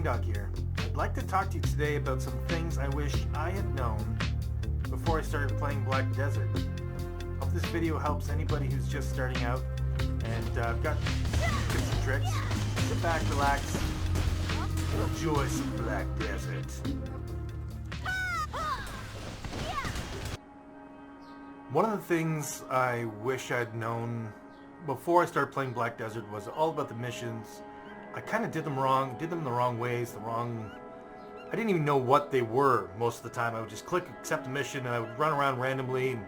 Dog here. I'd like to talk to you today about some things I wish I had known before I started playing Black Desert. Hope this video helps anybody who's just starting out, and I've got tips and tricks. Sit back, relax, enjoy some Black Desert. One of the things I wish I'd known before I started playing Black Desert was all about the missions. I kind of did them the wrong ways, I didn't even know what they were most of the time. I would just click accept a mission and I would run around randomly and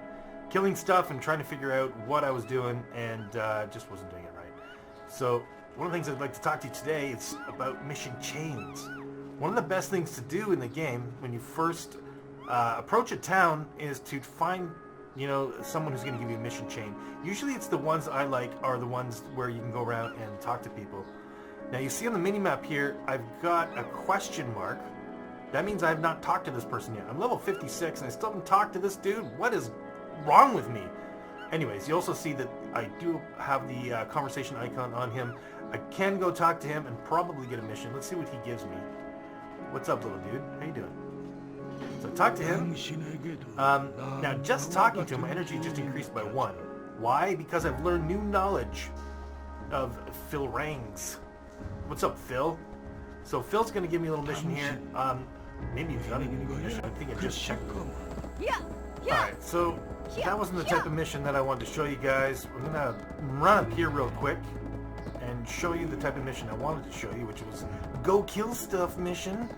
killing stuff and trying to figure out what I was doing, and just wasn't doing it right. So one of the things I'd like to talk to you today is about mission chains. One of the best things to do in the game when you first approach a town is to find someone who's going to give you a mission chain. Usually it's the ones I like are the ones where you can go around and talk to people. Now you see on the mini-map here, I've got a question mark. That means I have not talked to this person yet. I'm level 56 and I still haven't talked to this dude. What is wrong with me? Anyways, you also see that I do have the conversation icon on him. I can go talk to him and probably get a mission. Let's see what he gives me. What's up, little dude? How you doing? So talk to him. Now just talking to him, my energy just increased by 1. Why? Because I've learned new knowledge of Phil Rangs. What's up, Phil? So Phil's going to give me a little mission here. Maybe he's not even a mission. I think I just checked. Yeah. Alright, so that wasn't the type of mission that I wanted to show you guys. I'm going to run up here real quick and show you the type of mission I wanted to show you, which was go kill stuff mission.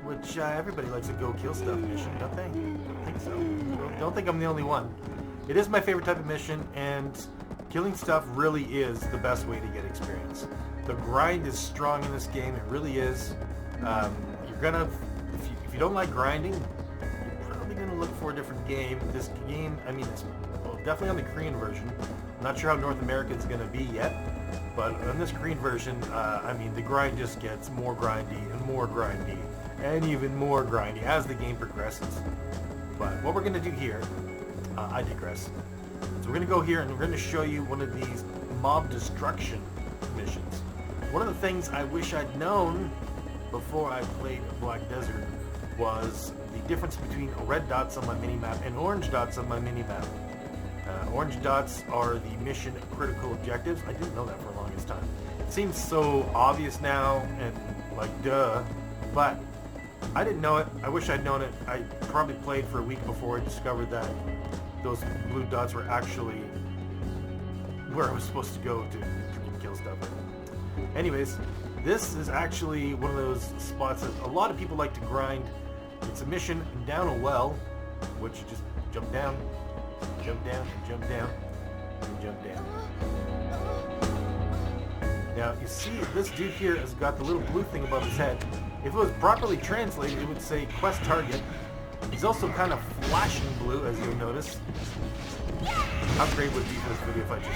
Which everybody likes a go kill stuff mission, don't they? I don't think so. Don't think I'm the only one. It is my favorite type of mission, and killing stuff really is the best way to get experience. The grind is strong in this game, it really is. You're gonna, if you don't like grinding, you're probably gonna look for a different game. This game, I mean, it's definitely on the Korean version. I'm not sure how North America is gonna be yet, but on this Korean version, I mean, the grind just gets more grindy and more grindy and even more grindy as the game progresses. But what we're gonna do here, I digress. So we're gonna go here and we're gonna show you one of these mob destruction missions. One of the things I wish I'd known before I played Black Desert was the difference between red dots on my minimap and orange dots on my minimap. Orange dots are the mission critical objectives. I didn't know that for the longest time. It seems so obvious now and like duh, but I didn't know it. I wish I'd known it. I probably played for a week before I discovered that those blue dots were actually where I was supposed to go to kill stuff. Anyways, this is actually one of those spots that a lot of people like to grind. It's a mission down a well, which you just jump down, and jump down, and jump down. Now, you see this dude here has got the little blue thing above his head. If it was properly translated, it would say quest target. He's also kind of flashing blue, as you'll notice. How great would it be for this video if I just...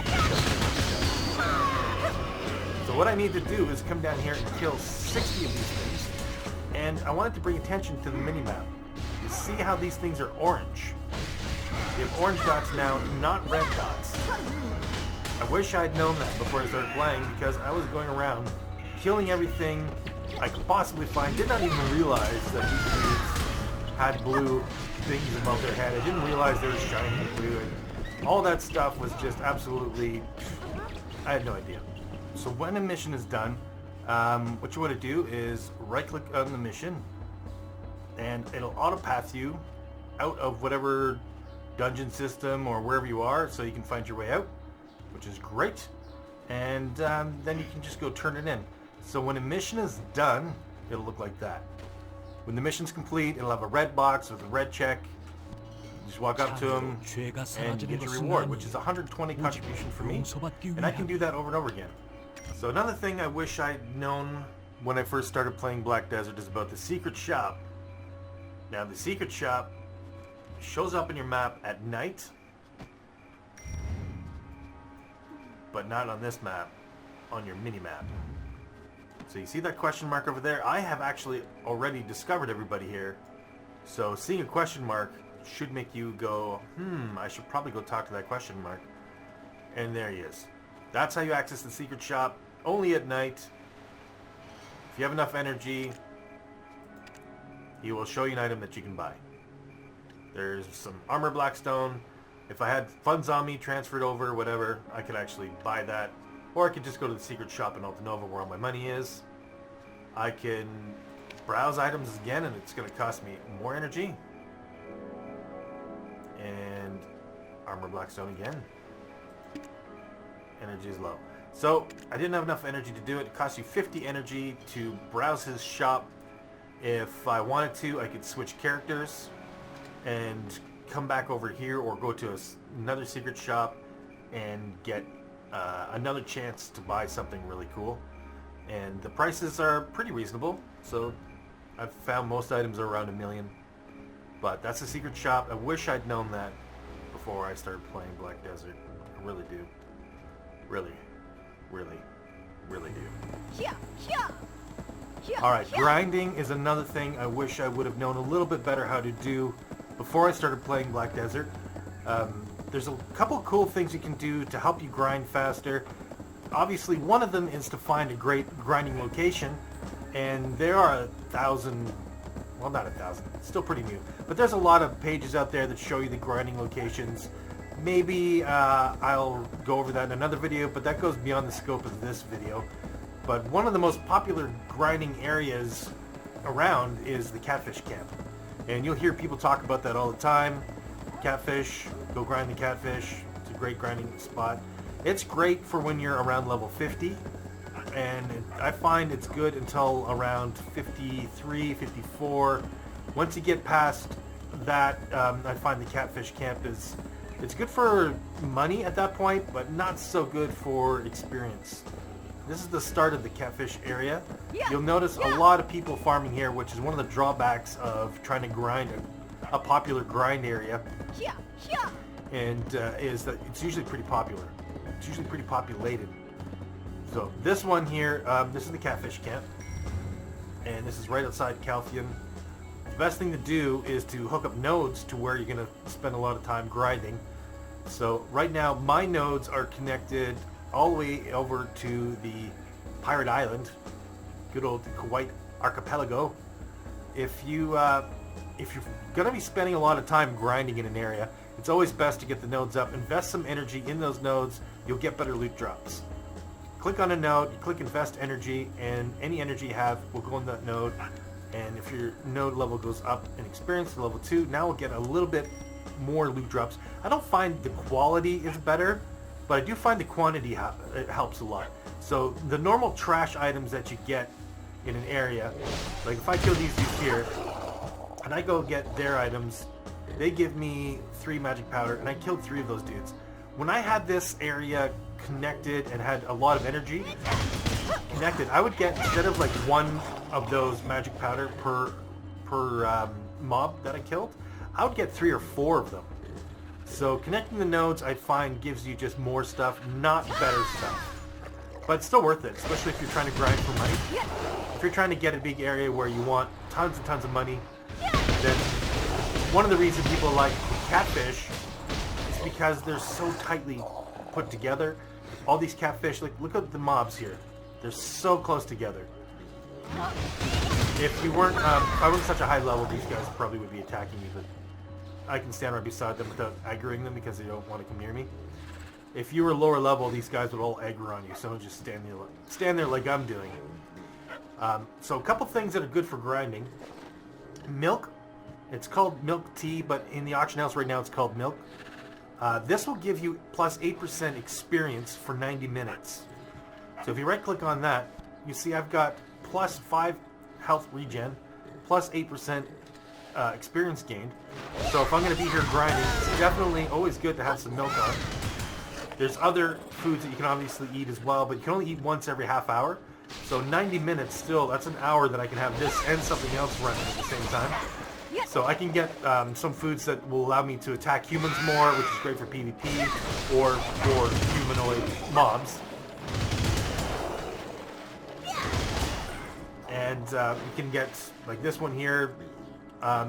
So what I need to do is come down here and kill 60 of these things. And I wanted to bring attention to the minimap. You see how these things are orange. They have orange dots now, not red dots. I wish I had known that before I started playing, because I was going around killing everything I could possibly find. Did not even realize that these dudes had blue things above their head. I didn't realize they were shining blue. And all that stuff was just absolutely... I had no idea. So when a mission is done, what you want to do is right-click on the mission, and it'll auto-path you out of whatever dungeon system or wherever you are, so you can find your way out, which is great. And then you can just go turn it in. So when a mission is done, it'll look like that. When the mission's complete, it'll have a red box with a red check. You just walk up to him and you get your reward, which is 120 contribution for me. And I can do that over and over again. So another thing I wish I'd known when I first started playing Black Desert is about the secret shop. Now the secret shop shows up in your map at night, but not on this map, on your mini-map. So you see that question mark over there? I have actually already discovered everybody here. So seeing a question mark should make you go, I should probably go talk to that question mark. And there he is. That's how you access the secret shop, only at night. If you have enough energy, he will show you an item that you can buy. There's some armor blackstone. If I had funds on me, transferred over, whatever, I could actually buy that. Or I could just go to the secret shop in Altanova where all my money is. I can browse items again, and it's going to cost me more energy. And armor blackstone again. Energy is low. So I didn't have enough energy to do it. It cost you 50 energy to browse his shop. If I wanted to, I could switch characters and come back over here or go to another secret shop and get another chance to buy something really cool. And the prices are pretty reasonable. So I've found most items are around $1 million. But that's a secret shop. I wish I'd known that before I started playing Black Desert. I really do. Really do. Alright, grinding is another thing I wish I would have known a little bit better how to do before I started playing Black Desert. There's a couple cool things you can do to help you grind faster. Obviously, one of them is to find a great grinding location, and there are 1,000, well, not 1,000, it's still pretty new, but there's a lot of pages out there that show you the grinding locations. Maybe I'll go over that in another video, but that goes beyond the scope of this video. But one of the most popular grinding areas around is the catfish camp. And you'll hear people talk about that all the time. Catfish, go grind the catfish. It's a great grinding spot. It's great for when you're around level 50. And I find it's good until around 53, 54. Once you get past that, I find the catfish camp it's good for money at that point, but not so good for experience. This is the start of the catfish area. You'll notice a lot of people farming here, which is one of the drawbacks of trying to grind a popular grind area. And is that it's usually pretty popular. It's usually pretty populated. So this one here, this is the catfish camp. And this is right outside Calthian. The best thing to do is to hook up nodes to where you're going to spend a lot of time grinding. So right now my nodes are connected all the way over to the Pirate Island, good old Kuwait archipelago. If you're going to be spending a lot of time grinding in an area, it's always best to get the nodes up. Invest some energy in those nodes, you'll get better loot drops. Click on a node, you click invest energy, and any energy you have will go in that node. And if your node level goes up in experience to level 2, now we'll get a little bit more loot drops. I don't find the quality is better, but I do find the quantity it helps a lot. So the normal trash items that you get in an area, like if I kill these dudes here, and I go get their items, they give me 3 magic powder, and I killed 3 of those dudes. When I had this area connected and had a lot of energy connected, I would get, instead of like 1 of those magic powder per mob that I killed, I would get 3 or 4 of them. So connecting the nodes, I find, gives you just more stuff, not better stuff. But it's still worth it, especially if you're trying to grind for money. If you're trying to get a big area where you want tons and tons of money, then one of the reasons people like catfish is because they're so tightly put together. All these catfish, like, look at the mobs here. They're so close together. If you weren't, if I wasn't such a high level, these guys probably would be attacking me, but I can stand right beside them without aggroing them because they don't want to come near me. If you were lower level, these guys would all aggro on you, so just stand there like I'm doing. So a couple things that are good for grinding. Milk. It's called milk tea, but in the auction house right now it's called milk. This will give you plus 8% experience for 90 minutes. So if you right click on that, you see I've got plus 5 health regen, plus 8% experience gained. So if I'm going to be here grinding, it's definitely always good to have some milk on. There's other foods that you can obviously eat as well, but you can only eat once every half hour. So 90 minutes still, that's an hour that I can have this and something else running at the same time. So I can get some foods that will allow me to attack humans more, which is great for PvP, or for humanoid mobs. And you can get, like this one here,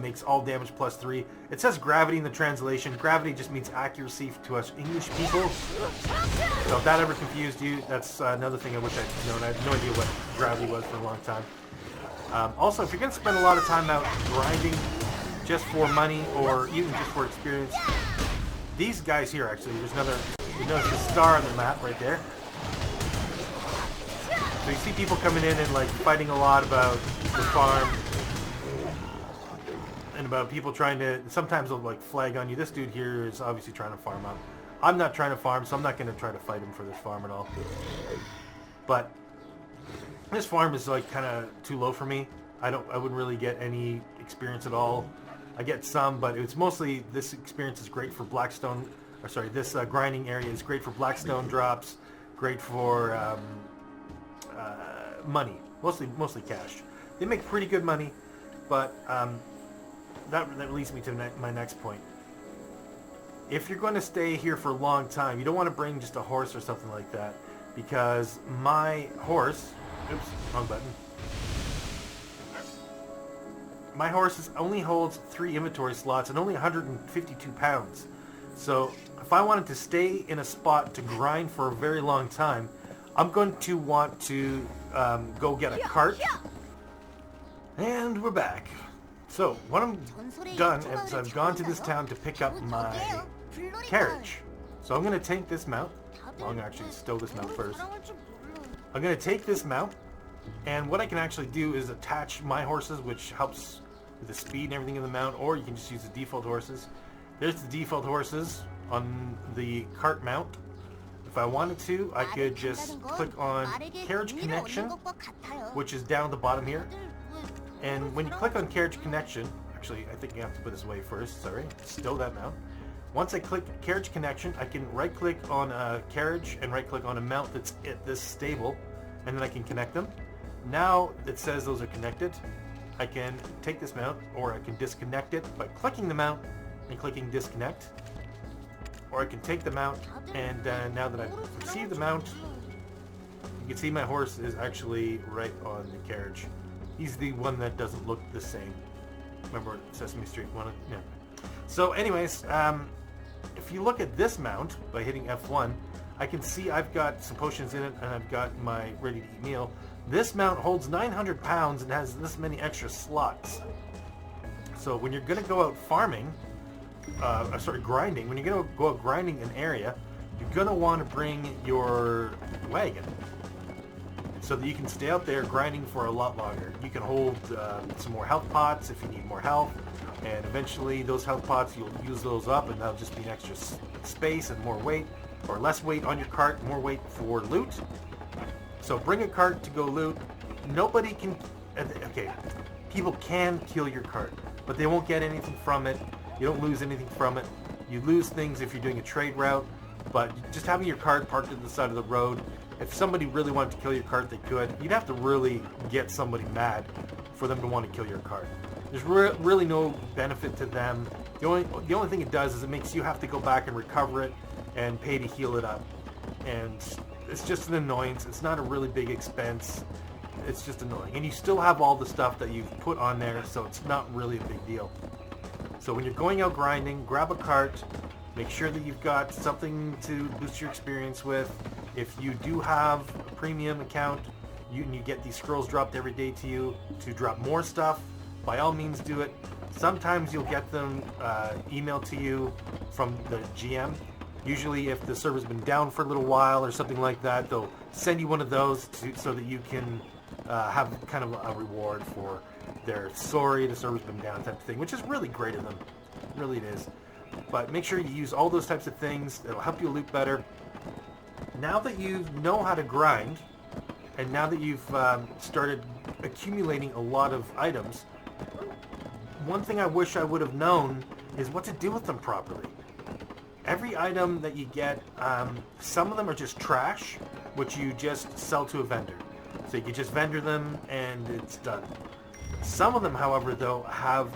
makes all damage +3. It says gravity in the translation. Gravity just means accuracy to us English people. So if that ever confused you, that's another thing I wish I'd known. I had no idea what gravity was for a long time. Also, if you're going to spend a lot of time out grinding just for money or even just for experience, these guys here actually, there's another, you notice the star on the map right there. So you see people coming in and like fighting a lot about the farm and about people trying to, sometimes they'll like flag on you. This dude here is obviously trying to farm up. I'm not trying to farm, so I'm not going to try to fight him for this farm at all. But this farm is like kind of too low for me. I wouldn't really get any experience at all. I get some, but it's mostly, this experience is great for Blackstone, or sorry, this grinding area is great for Blackstone drops, great for money, mostly cash. They make pretty good money, but that leads me to my next point. If you're going to stay here for a long time, you don't want to bring just a horse or something like that, because my horse, oops, wrong button. My horse only holds 3 inventory slots and only 152 pounds. So if I wanted to stay in a spot to grind for a very long time, I'm going to want to go get a cart. And we're back. So what I'm done is I've gone to this town to pick up my carriage. So I'm going to take this mount. Well, I'm going to actually stow this mount first. I'm going to take this mount, and what I can actually do is attach my horses, which helps with the speed and everything in the mount, or you can just use the default horses. There's the default horses on the cart mount. If I wanted to, I could just click on carriage connection, which is down the bottom here. And when you click on carriage connection, actually I think you have to put this away first, sorry, stow that mount. Once I click carriage connection, I can right click on a carriage and right click on a mount that's at this stable, and then I can connect them. Now it says those are connected. I can take this mount, or I can disconnect it by clicking the mount and clicking disconnect. Or I can take the mount, and now that I've received the mount, you can see my horse is actually right on the carriage. He's the one that doesn't look the same. Remember Sesame Street one? Yeah. So anyways, if you look at this mount by hitting F1, I can see I've got some potions in it, and I've got my ready-to-eat meal. This mount holds 900 pounds and has this many extra slots. So when you're going to go out farming, grinding, when you're going to go out grinding an area, you're going to want to bring your wagon so that you can stay out there grinding for a lot longer. You can hold some more health pots if you need more health, and eventually those health pots, you'll use those up, and that'll just be an extra space and more weight, or less weight on your cart, more weight for loot. So bring a cart to go loot. Nobody can, okay, people can kill your cart, but they won't get anything from it. You don't lose anything from it. You lose things if you're doing a trade route, but just having your cart parked at the side of the road, if somebody really wanted to kill your cart, they could. You'd have to really get somebody mad for them to want to kill your cart. There's really no benefit to them. The only thing it does is it makes you have to go back and recover it and pay to heal it up. And it's just an annoyance. It's not a really big expense. It's just annoying. And you still have all the stuff that you've put on there, so it's not really a big deal. So when you're going out grinding, grab a cart. Make sure that you've got something to boost your experience with. If you do have a premium account, you get these scrolls dropped every day to you to drop more stuff. By all means do it. Sometimes you'll get them emailed to you from the GM. Usually if the server's been down for a little while or something like that, they'll send you one of those so that you can have kind of a reward for their sorry, the server's been down type of thing, which is really great of them. Really it is. But make sure you use all those types of things. It'll help you loot better. Now that you know how to grind, and now that you've started accumulating a lot of items, one thing I wish I would have known is what to do with them properly. Every item that you get, some of them are just trash, which you just sell to a vendor. So you can just vendor them and it's done. Some of them, however, though, have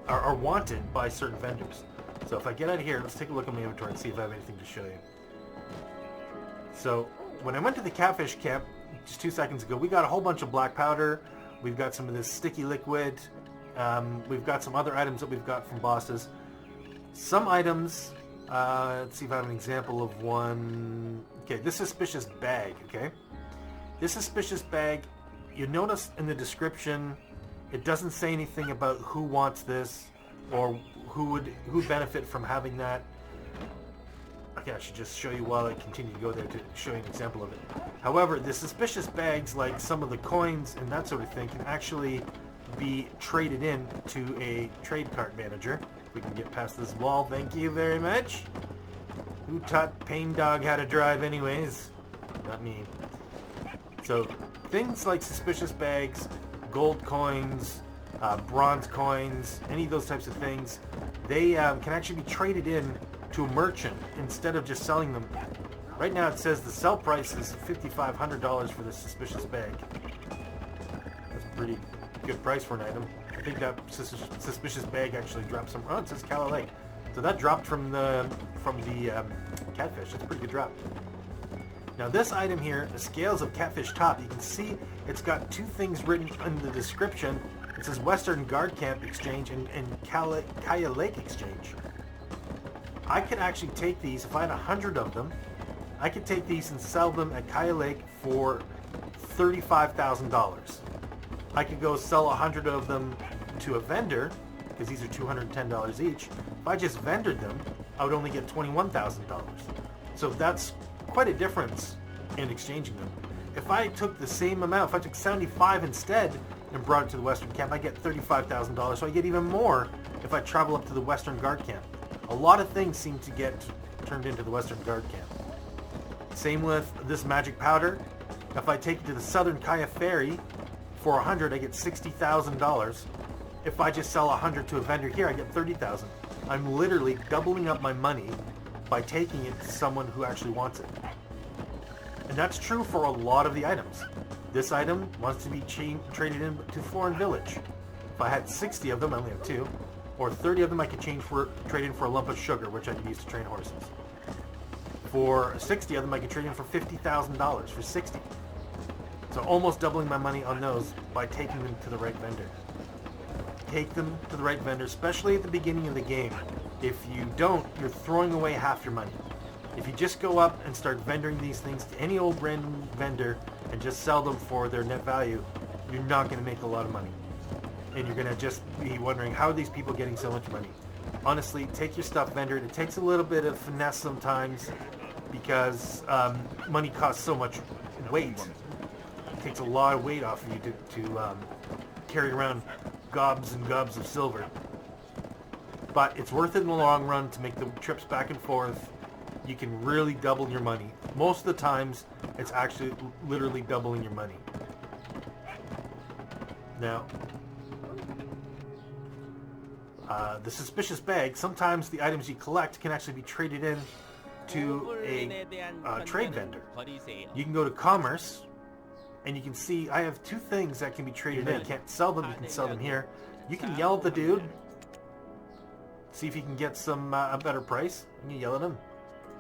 are wanted by certain vendors. So if I get out of here, let's take a look at my inventory and see if I have anything to show you. So when I went to the catfish camp just 2 seconds ago, we got a whole bunch of black powder. We've got some of this sticky liquid, We've got some other items that we've got from bosses. Some items, let's see if I have an example of one. Okay, this suspicious bag, okay? This suspicious bag, you notice in the description, it doesn't say anything about who wants this or who would benefit from having that. Okay, I should just show you while I continue to go there to show you an example of it. However, the suspicious bags, like some of the coins and that sort of thing, can actually be traded in to a trade cart manager. If we can get past this wall, thank you very much. Who taught Pain Dog how to drive anyways? Not me. So, things like suspicious bags, gold coins, bronze coins, any of those types of things, they can actually be traded in to a merchant instead of just selling them. Right now it says the sell price is $5,500 for this suspicious bag. That's a pretty good price for an item. I think that suspicious bag actually dropped some. Oh, it says Calla Lake. So that dropped from the catfish. That's a pretty good drop. Now this item here, the scales of catfish top, you can see it's got two things written in the description. It says Western Guard Camp Exchange and Calla Lake Exchange. I could actually take these, if I had 100 of them, I could take these and sell them at Calla Lake for $35,000. I could go sell 100 of them to a vendor, because these are $210 each. If I just vendored them, I would only get $21,000. So that's quite a difference in exchanging them. If I took the same amount, if I took 75 instead and brought it to the Western Camp, I get $35,000, so I get even more if I travel up to the Western Guard Camp. A lot of things seem to get turned into the Western Guard Camp. Same with this magic powder. If I take it to the Southern Kaya Ferry for 100, I get $60,000. If I just sell 100 to a vendor here, I get $30,000. I'm literally doubling up my money by taking it to someone who actually wants it. And that's true for a lot of the items. This item wants to be traded in to Foreign Village. If I had 60 of them, I only have 2, or 30 of them I could trade in for a lump of sugar, which I could use to train horses. For 60 of them I could trade in for $50,000 for 60. So almost doubling my money on those by taking them to the right vendor. Take them to the right vendor, especially at the beginning of the game. If you don't, you're throwing away half your money. If you just go up and start vendoring these things to any old random vendor and just sell them for their net value, you're not going to make a lot of money. And you're going to just be wondering, how are these people getting so much money? Honestly, take your stuff vendored. It takes a little bit of finesse sometimes because money costs so much weight. It takes a lot of weight off of you to carry around gobs and gobs of silver. But it's worth it in the long run to make the trips back and forth. You can really double your money. Most of the times, it's actually literally doubling your money. Now, the suspicious bag, sometimes the items you collect can actually be traded in to a trade vendor. You can go to commerce, and you can see I have 2 things that can be traded in. You can't sell them, you can sell them here. You can yell at the dude, see if you can get some a better price. You can yell at him.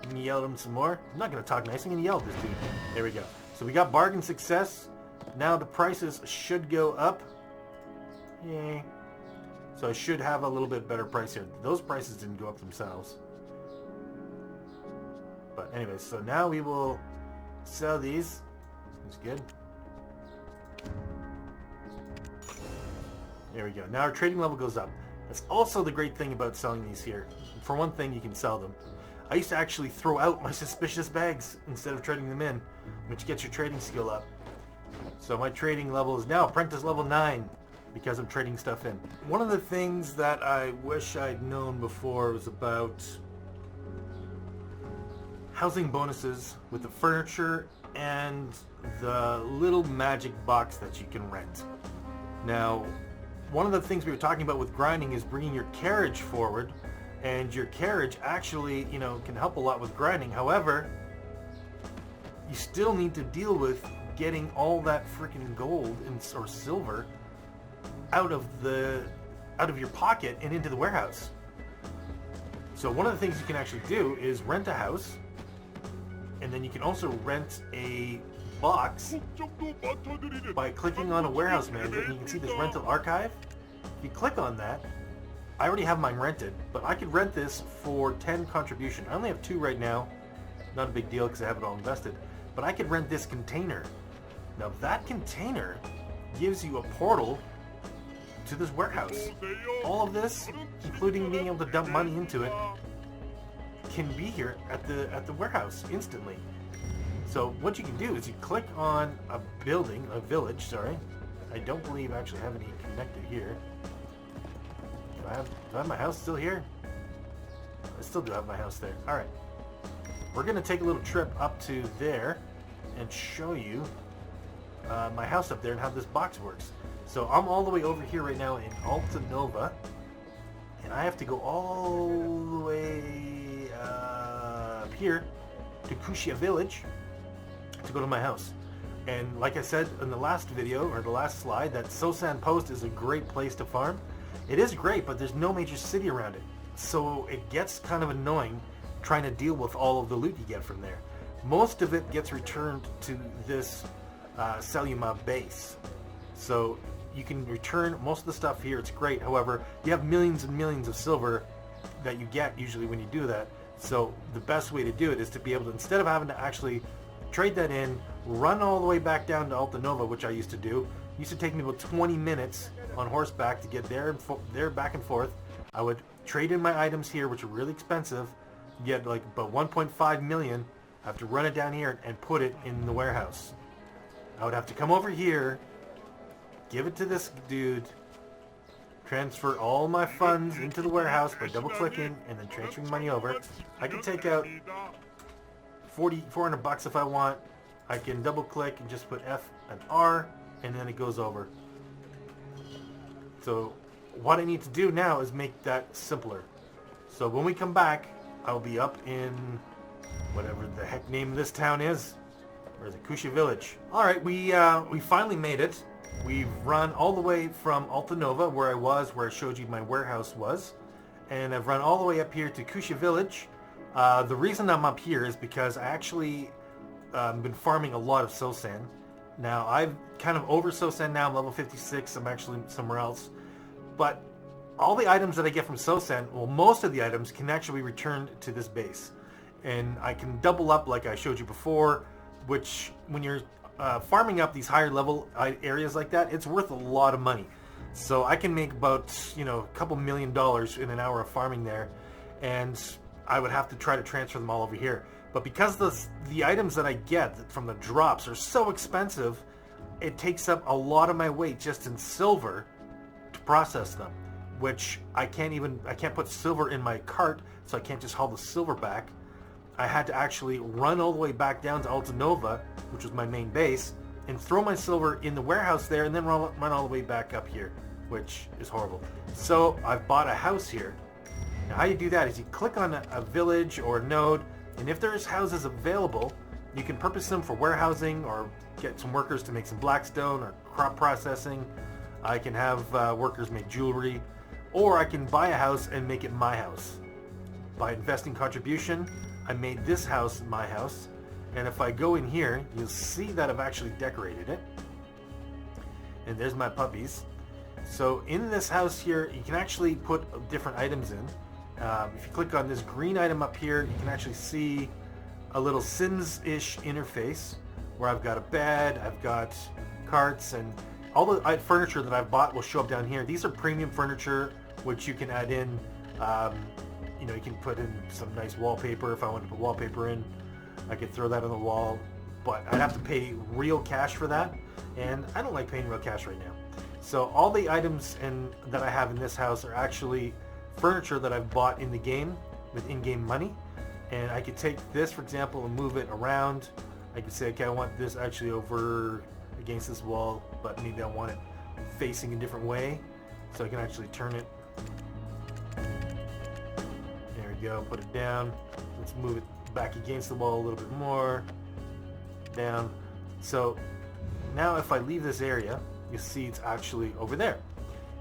You can yell at him some more. I'm not going to talk nice, I'm going to yell at this dude. There we go. So we got bargain success. Now the prices should go up. Yay. So I should have a little bit better price here. Those prices didn't go up themselves. But anyways, so now we will sell these. That's good. There we go. Now our trading level goes up. That's also the great thing about selling these here. For one thing, you can sell them. I used to actually throw out my suspicious bags instead of trading them in, which gets your trading skill up. So my trading level is now apprentice level 9 because I'm trading stuff in. One of the things that I wish I'd known before was about housing bonuses with the furniture and the little magic box that you can rent. Now, one of the things we were talking about with grinding is bringing your carriage forward, and your carriage actually, can help a lot with grinding. However, you still need to deal with getting all that freaking gold or silver out of your pocket and into the warehouse. So one of the things you can actually do is rent a house, and then you can also rent a box by clicking on a warehouse manager, and you can see this rental archive. If you click on that, I already have mine rented, but I could rent this for 10 contribution. I only have 2 right now. Not a big deal because I have it all invested. But I could rent this container. Now that container gives you a portal to this warehouse. All of this, including being able to dump money into it, can be here at the warehouse instantly. So what you can do is you click on a building, a village, sorry. I don't believe I actually have any connected here. Do I have my house still here? I still do have my house there. Alright. We're going to take a little trip up to there and show you my house up there and how this box works. So I'm all the way over here right now in Alta Nova, and I have to go all the way up here to Kushia Village to go to my house. And like I said in the last video, or the last slide, that Sosan Post is a great place to farm. It is great, but there's no major city around it. So it gets kind of annoying trying to deal with all of the loot you get from there. Most of it gets returned to this Seluma base. So you can return most of the stuff here. It's great. However, you have millions and millions of silver that you get usually when you do that. So the best way to do it is to be able to, instead of having to actually trade that in, run all the way back down to Alta Nova, which I used to do. It used to take me about 20 minutes on horseback to get there and back and forth. I would trade in my items here, which are really expensive. You get like about 1.5 million. I have to run it down here and put it in the warehouse. I would have to come over here, give it to this dude, transfer all my funds into the warehouse by double clicking and then transferring money over. I can take out 400 bucks if I want. I can double click and just put F and R and then it goes over. So what I need to do now is make that simpler. So when we come back, I'll be up in whatever the heck name of this town is, or the Kushia Village. All right, we finally made it. We've run all the way from Alta Nova, where I showed you my warehouse was, and I've run all the way up here to Kushia Village. The reason I'm up here is because I actually been farming a lot of Sosan. Now I'm kind of over Sosan now. I'm level 56. I'm actually somewhere else, but all the items that I get from Sosan, well, most of the items can actually be returned to this base. And I can double up like I showed you before, which when you're farming up these higher level areas like that, it's worth a lot of money. So I can make about, a couple $1 million in an hour of farming there. And I would have to try to transfer them all over here. But because the items that I get from the drops are so expensive, it takes up a lot of my weight just in silver to process them. Which I can't put silver in my cart, so I can't just haul the silver back. I had to actually run all the way back down to Alta Nova, which was my main base, and throw my silver in the warehouse there, and then run all the way back up here, which is horrible. So I've bought a house here. Now how you do that is you click on a village or a node, and if there's houses available, you can purpose them for warehousing or get some workers to make some blackstone or crop processing. I can have workers make jewelry. Or I can buy a house and make it my house. By investing contribution, I made this house my house. And if I go in here, you'll see that I've actually decorated it. And there's my puppies. So in this house here, you can actually put different items in. If you click on this green item up here, you can actually see a little Sims-ish interface where I've got a bed, I've got carts, and all the furniture that I've bought will show up down here. These are premium furniture, which you can add in. You can put in some nice wallpaper. If I want to put wallpaper in, I could throw that on the wall, but I'd have to pay real cash for that, and I don't like paying real cash right now. So all the items that I have in this house are actually furniture that I've bought in the game with in-game money, and I could take this, for example, and move it around. I could say, okay, I want this actually over against this wall, but maybe I want it facing a different way, so I can actually turn it. There we go, put it down. Let's move it back against the wall a little bit more. Down. So now if I leave this area, you see it's actually over there.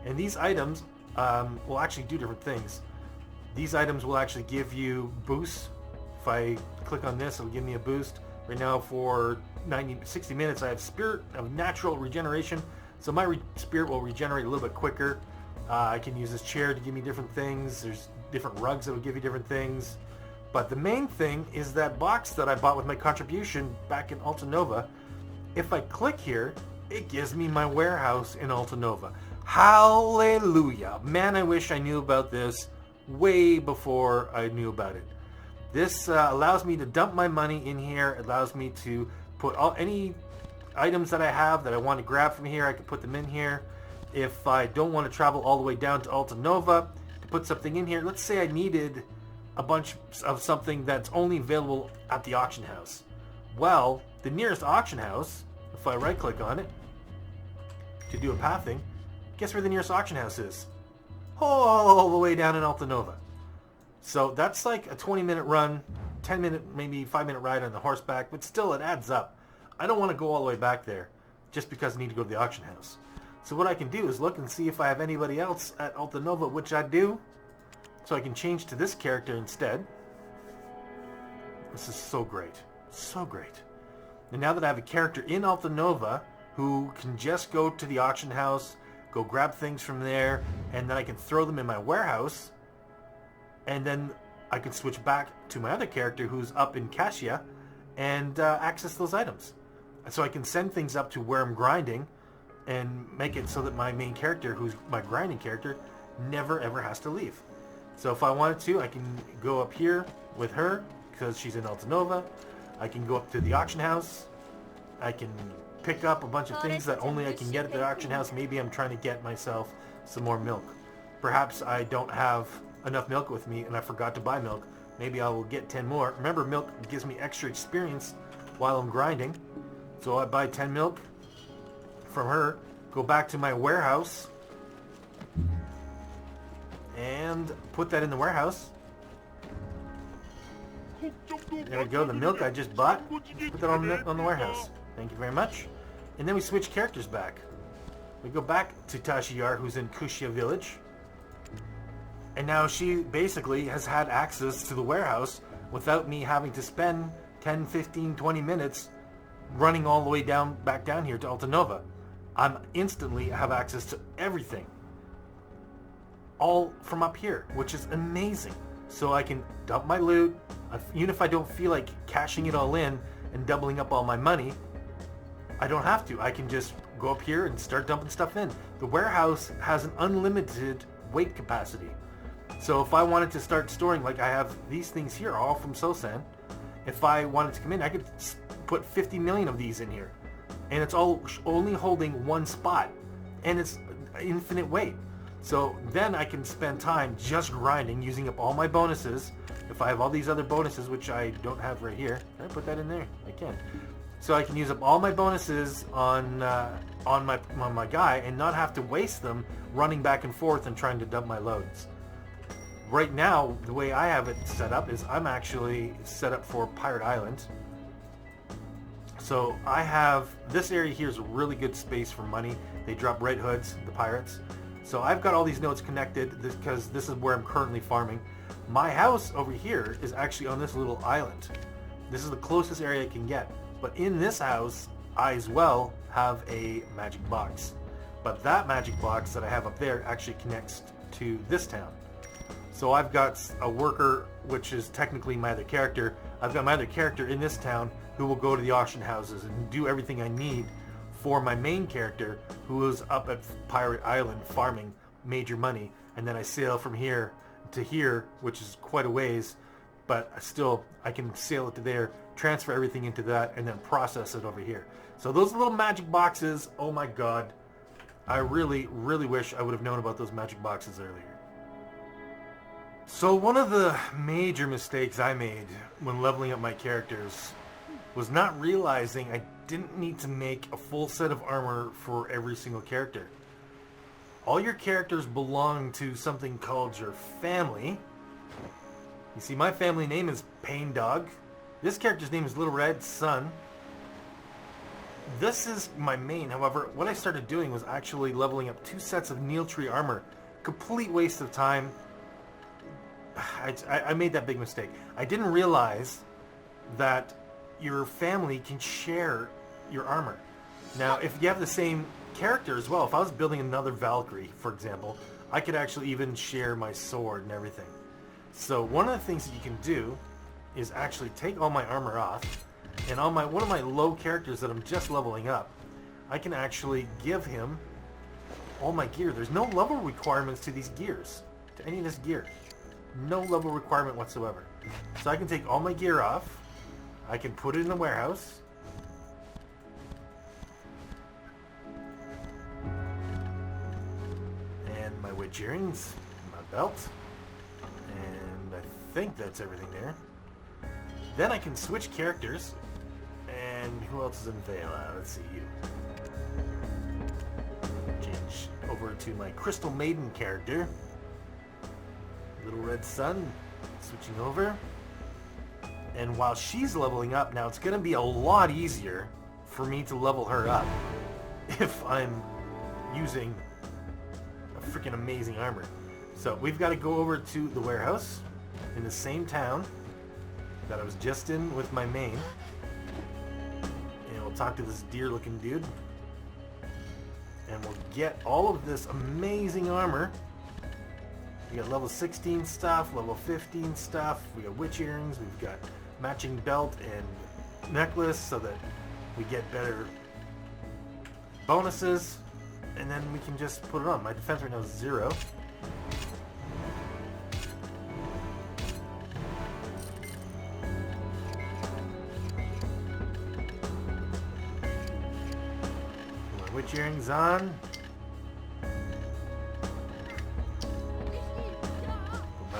And these items will actually do different things. These items will actually give you boosts. If I click on this, it'll give me a boost. Right now for 60 minutes I have Spirit of Natural Regeneration, so my spirit will regenerate a little bit quicker. I can use this chair to give me different things. There's different rugs that will give you different things. But the main thing is that box that I bought with my contribution back in Altanova. If I click here, it gives me my warehouse in Altanova. Hallelujah. Man, I wish I knew about this way before I knew about it. This allows me to dump my money in here. It allows me to put any items that I have that I want to grab from here. I can put them in here. If I don't want to travel all the way down to Altanova to put something in here, let's say I needed a bunch of something that's only available at the auction house. Well, the nearest auction house, if I right click on it to do a pathing, guess where the nearest auction house is? All the way down in Altanova. So that's like a 20-minute run, 10-minute, maybe 5-minute ride on the horseback, but still it adds up. I don't want to go all the way back there just because I need to go to the auction house. So what I can do is look and see if I have anybody else at Altanova, which I do. So I can change to this character instead. This is so great. So great. And now that I have a character in Altanova who can just go to the auction house, go grab things from there, and then I can throw them in my warehouse, and then I can switch back to my other character who's up in Kasia and access those items. So I can send things up to where I'm grinding and make it so that my main character, who's my grinding character, never ever has to leave. So if I wanted to, I can go up here with her because she's in Altanova. I can go up to the auction house. I can pick up a bunch of things that only I can get at the auction house. Maybe I'm trying to get myself some more milk. Perhaps I don't have enough milk with me and I forgot to buy milk. Maybe I will get 10 more. Remember, milk gives me extra experience while I'm grinding. So I buy 10 milk from her, go back to my warehouse, and put that in the warehouse. There we go, the milk I just bought, put that on the warehouse. Thank you very much. And then we switch characters back. We go back to Tashiyar, who's in Kushia village. And now she basically has had access to the warehouse without me having to spend 10, 15, 20 minutes running all the way back down here to Altanova. I'm instantly have access to everything. All from up here, which is amazing. So I can dump my loot, even if I don't feel like cashing it all in and doubling up all my money, I don't have to. I can just go up here and start dumping stuff in. The warehouse has an unlimited weight capacity. So if I wanted to start storing, like I have these things here, all from Sosan, if I wanted to come in, I could put 50 million of these in here. And it's all only holding one spot. And it's infinite weight. So then I can spend time just grinding, using up all my bonuses. If I have all these other bonuses, which I don't have right here, can I put that in there? I can. So I can use up all my bonuses on my guy and not have to waste them running back and forth and trying to dump my loads. Right now, the way I have it set up is I'm actually set up for Pirate Island. So I have, this area here is a really good space for money. They drop red hoods, the pirates. So I've got all these nodes connected because this is where I'm currently farming. My house over here is actually on this little island. This is the closest area I can get. But in this house, I as well have a magic box. But that magic box that I have up there actually connects to this town. So I've got a worker, which is technically my other character. I've got my other character in this town who will go to the auction houses and do everything I need for my main character, who is up at Pirate Island farming major money. And then I sail from here to here, which is quite a ways, but still I can sail it to there, transfer everything into that, and then process it over here. So those little magic boxes, oh my god, I really, really wish I would have known about those magic boxes earlier. So one of the major mistakes I made when leveling up my characters was not realizing I didn't need to make a full set of armor for every single character. All your characters belong to something called your family. You see, my family name is Pain Dog. This character's name is Little Red Sun. This is my main. However, what I started doing was actually leveling up 2 sets of Neil Tree armor. Complete waste of time. I made that big mistake. I didn't realize that your family can share your armor. Now, if you have the same character as well, if I was building another Valkyrie, for example, I could actually even share my sword and everything. So one of the things that you can do is actually take all my armor off, and on one of my low characters that I'm just leveling up, I can actually give him all my gear. There's no level requirements to these gears, to any of this gear. No level requirement whatsoever. So I can take all my gear off, I can put it in the warehouse, and my witch earrings, my belt, and I think that's everything there. Then I can switch characters, and who else is in Vela? Let's see, you. Change over to my Crystal Maiden character. Little Red Sun, switching over. And while she's leveling up, now it's going to be a lot easier for me to level her up if I'm using a freaking amazing armor. So we've got to go over to the warehouse in the same town that I was just in with my main. And we'll talk to this deer looking dude. And we'll get all of this amazing armor. We got level 16 stuff, level 15 stuff, we got witch earrings, we've got matching belt and necklace so that we get better bonuses, and then we can just put it on. My defense right now is 0. My witch earrings on.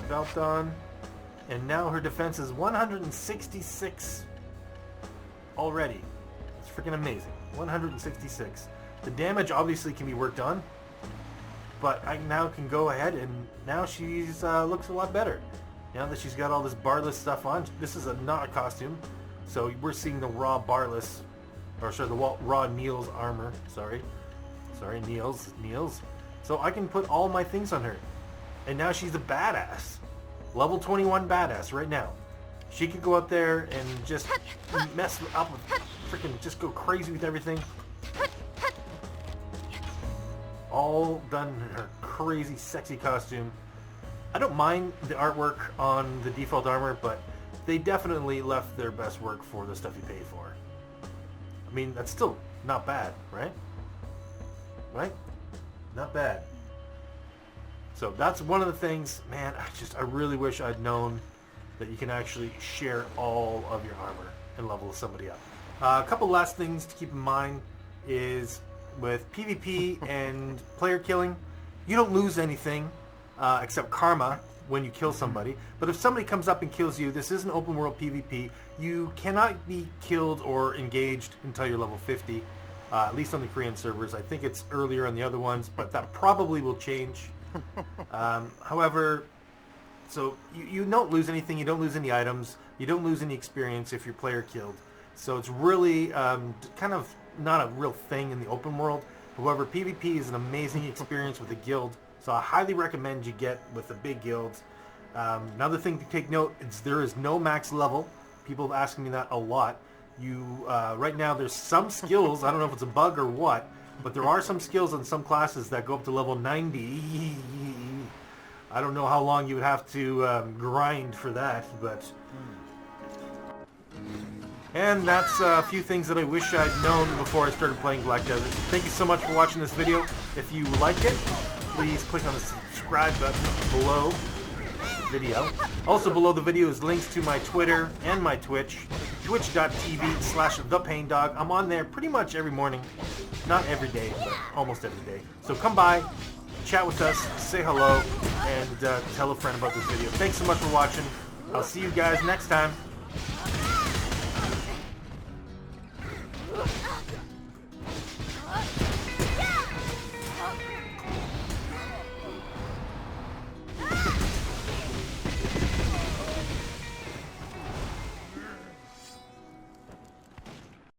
Belt on, and now her defense is 166 already. It's freaking amazing. 166. The damage obviously can be worked on, but I now can go ahead and now she's looks a lot better. Now that she's got all this barless stuff on, this is not a costume, so we're seeing the raw barless, or sorry, the raw Neil's armor. Sorry, Neil's. So I can put all my things on her. And now she's a badass. Level 21 badass right now. She could go out there and just mess up with freaking, just go crazy with everything. All done in her crazy sexy costume. I don't mind the artwork on the default armor, but they definitely left their best work for the stuff you pay for. I mean, that's still not bad, right? Right? Not bad. So that's one of the things, man, I really wish I'd known that you can actually share all of your armor and level somebody up. A couple last things to keep in mind is with PvP and player killing, you don't lose anything except karma when you kill somebody. But if somebody comes up and kills you, this is an open world PvP, you cannot be killed or engaged until you're level 50, at least on the Korean servers. I think it's earlier on the other ones, but that probably will change. However, so you don't lose anything, you don't lose any items, you don't lose any experience if your player killed. So it's really kind of not a real thing in the open world. However, PvP is an amazing experience with a guild, so I highly recommend you get with the big guilds. Another thing to take note is there is no max level. People have asked me that a lot. Right now there's some skills, I don't know if it's a bug or what, but there are some skills in some classes that go up to level 90. I don't know how long you would have to grind for that, but... And that's a few things that I wish I'd known before I started playing Black Desert. Thank you so much for watching this video. If you liked it, please click on the subscribe button below the video. Also below the video is links to my Twitter and my Twitch, twitch.tv/thepaindog. I'm on there pretty much every morning. Not every day, but almost every day. So come by, chat with us, say hello, and tell a friend about this video. Thanks so much for watching. I'll see you guys next time.